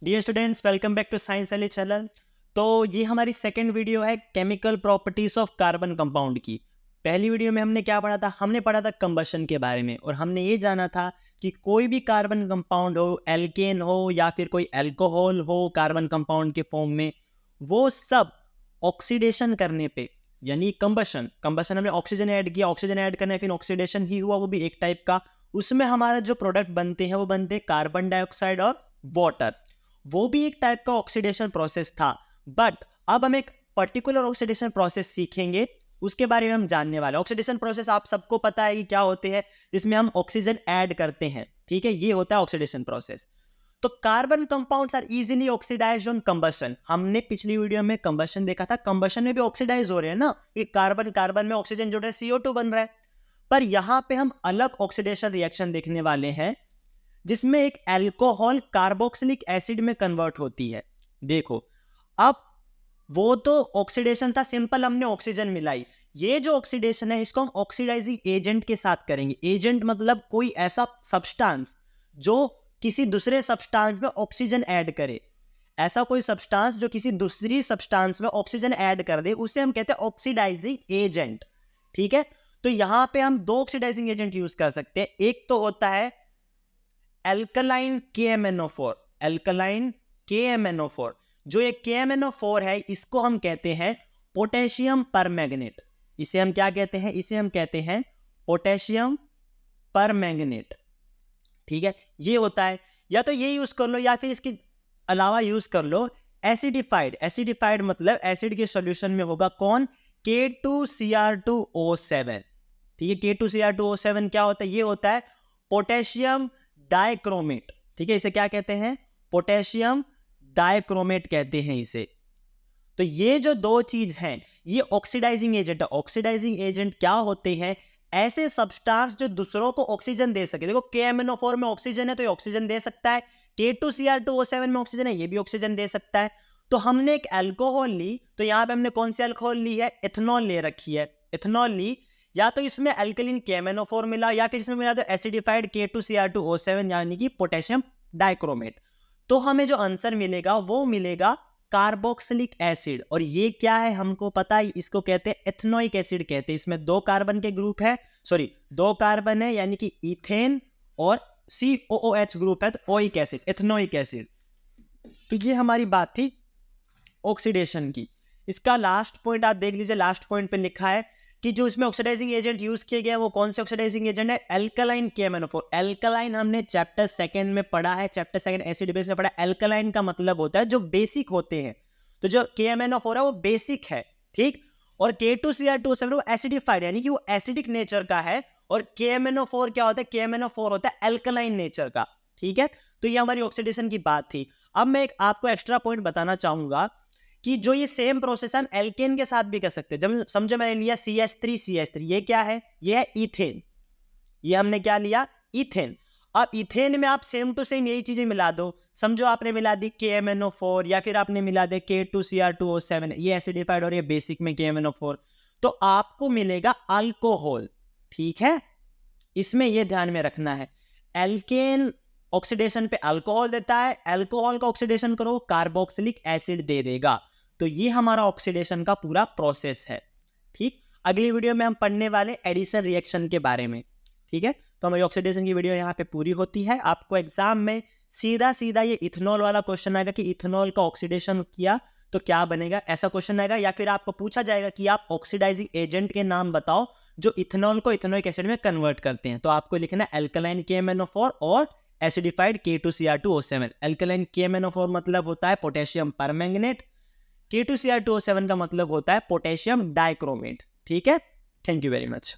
Dear students, welcome back to science वाले channel. तो ये हमारी सेकंड वीडियो है chemical properties of carbon compound की। पहली वीडियो में हमने क्या पढ़ा था? हमने पढ़ा था कंबशन के बारे में, और हमने ये जाना था कि कोई भी कार्बन कंपाउंड हो, एल्केन हो या फिर कोई अल्कोहल हो कार्बन कंपाउंड के फॉर्म में, वो सब ऑक्सीडेशन करने पे, यानी कंबशन हमने ऑक्सीजन ऐड किया, ऑक्सीजन ऐड करने फिर ऑक्सीडेशन ही हुआ, वो भी एक टाइप का। उसमें हमारा जो प्रोडक्ट बनते हैं वो बनते हैं कार्बन डाइऑक्साइड और वाटर। वो भी एक टाइप का ऑक्सीडेशन प्रोसेस था, बट अब हम एक पर्टिकुलर ऑक्सीडेशन प्रोसेस सीखेंगे, उसके बारे में हम जानने वाले। ऑक्सीडेशन प्रोसेस आप सबको पता है कि क्या होते हैं, जिसमें हम ऑक्सीजन ऐड करते हैं, ठीक है, ये होता है ऑक्सीडेशन प्रोसेस। तो carbon compounds are easily oxidized on combustion. हमने पिछली वीडियो में कंबशन देखा था, कंबशन में भी ऑक्सीडाइज हो रहे हैं ना, कि कार्बन में ऑक्सीजन जुड़ रहा है, CO2 बन रहा है। पर यहां पे हम अलग ऑक्सीडेशन रिएक्शन देखने वाले हैं, जिसमें एक अल्कोहल कार्बोक्सिलिक एसिड में कन्वर्ट होती है। देखो, अब वो तो ऑक्सीडेशन था सिंपल, हमने ऑक्सीजन मिलाई। ये जो ऑक्सीडेशन है इसको हम ऑक्सीडाइजिंग एजेंट के साथ करेंगे। एजेंट मतलब कोई ऐसा सब्सटेंस जो किसी दूसरे सब्सटेंस में ऑक्सीजन ऐड करे। ऐसा कोई सब्सटेंस जो किसी दूसरी सब्सटेंस में ऑक्सीजन ऐड कर दे, उसे हम कहते हैं ऑक्सीडाइजिंग एजेंट। ठीक है, तो यहां पे हम दो ऑक्सीडाइजिंग एजेंट यूज कर सकते हैं। एक तो होता है एल्कलाइन KMnO4। एल्कलाइन KMnO4, जो ये KMnO4 है, इसको हम कहते हैं पोटेशियम परमैंगनेट। इसे हम क्या कहते हैं? इसे हम कहते हैं पोटेशियम परमैंगनेट। ठीक है, ये होता है। या तो ये यूज कर लो या फिर इसके अलावा यूज कर लो एसिडिफाइड। एसिडिफाइड मतलब एसिड के सॉल्यूशन में होगा कौन? K2Cr2O7। ठीक है, K2Cr2O7 क्या होता है? ये होता है पोटेशियम डाइक्रोमेट। ठीक है, इसे क्या कहते हैं? पोटेशियम डाइक्रोमेट कहते हैं इसे। तो ये जो दो चीज हैं, ये ऑक्सीडाइजिंग एजेंट है। ऑक्सीडाइजिंग एजेंट क्या होते हैं? ऐसे सब्सटेंस जो दूसरों को ऑक्सीजन दे सके। देखो, KMnO4 में ऑक्सीजन है तो ये ऑक्सीजन दे सकता है, K2Cr2O7 में ऑक्सीजन है, ये भी ऑक्सीजन दे सकता है। तो हमने एक अल्कोहल ली, तो यहां पे हमने कौन सी अल्कोहल ली है? इथेनॉल ले रखी है। इथेनॉल ली, या तो इसमें अल्कलीन KMnO4 मिला, या फिर इसमें मिला तो एसिडिफाइड K2Cr2O7 यानी कि पोटेशियम डाइक्रोमेट। तो हमें जो आंसर मिलेगा वो मिलेगा कार्बोक्सिलिक एसिड। और ये क्या है हमको पता है, इसको कहते हैं एथनोइक एसिड कहते हैं। इसमें दो कार्बन के ग्रुप है, सॉरी दो कार्बन है, यानी कि इथेन और COOH ग्रुप है, तो ओइक एसिड, एथनोइक एसिड। तो ये हमारी बात थी ऑक्सीडेशन की। इसका लास्ट पॉइंट आप देख लीजिए, लास्ट पॉइंट पे लिखा है कि जो इसमें ऑक्सीडाइजिंग एजेंट यूज किए गए वो कौन से ऑक्सीडाइजिंग एजेंट है? Alkaline KMnO4। एल्कलाइन हमने चैप्टर सेकंड में पढ़ा है, चैप्टर सेकंड एसिड बेस में पढ़ा है। एल्कलाइन का मतलब होता है जो बेसिक होते हैं। तो जो KMnO4 है वो बेसिक है, ठीक। और K2Cr2O7 वो एसिडिफाइड, यानी कि वो एसिडिक नेचर का है। और KMnO4 क्या होता है? KMnO4 होता है एल्कलाइन नेचर का। ठीक है, तो ये हमारी ऑक्सीडेशन की बात थी। अब मैं एक आपको एक्स्ट्रा पॉइंट बताना चाहूंगा कि जो ये सेम प्रोसेस हम एल्केन के साथ भी कर सकते हैं। जब समझो मैंने लिया CH3, ये क्या है? ये है इथेन। ये हमने क्या लिया? इथेन। अब इथेन में आप सेम टू सेम यही चीजें मिला दो। समझो आपने मिला दी KMnO4, या फिर आपने मिला दे K2Cr2O7, ये एसिडिफाइड और ये बेसिक में KMnO4, तो आपको मिलेगा अल्कोहल। ठीक है, इसमें यह ध्यान में रखना है, एल्केन ऑक्सीडेशन पे अल्कोहल देता है, अल्कोहल का ऑक्सीडेशन करो कार्बोक्सिलिक एसिड दे देगा। तो ये हमारा ऑक्सीडेशन का पूरा प्रोसेस है। ठीक, अगली वीडियो में हम पढ़ने वाले एडिशन रिएक्शन के बारे में। ठीक है, तो हमारी ऑक्सीडेशन की वीडियो यहाँ पे पूरी होती है। आपको एग्जाम में सीधा सीधा ये इथेनॉल वाला क्वेश्चन आएगा कि इथेनॉल का ऑक्सीडेशन किया तो क्या बनेगा, ऐसा क्वेश्चन आएगा। या फिर आपको पूछा जाएगा कि आप ऑक्सीडाइजिंग एजेंट के नाम बताओ जो इथेनॉल को इथेनोइक एसिड में कन्वर्ट करते हैं। तो आपको लिखना है एल्कलाइन KMnO4 और एसिडिफाइड K2Cr2O7। एल्कलाइन KMnO4 मतलब होता है पोटेशियम परमैंगनेट, K2Cr2O7 का मतलब होता है पोटेशियम डाइक्रोमेट। ठीक है, थैंक यू वेरी मच।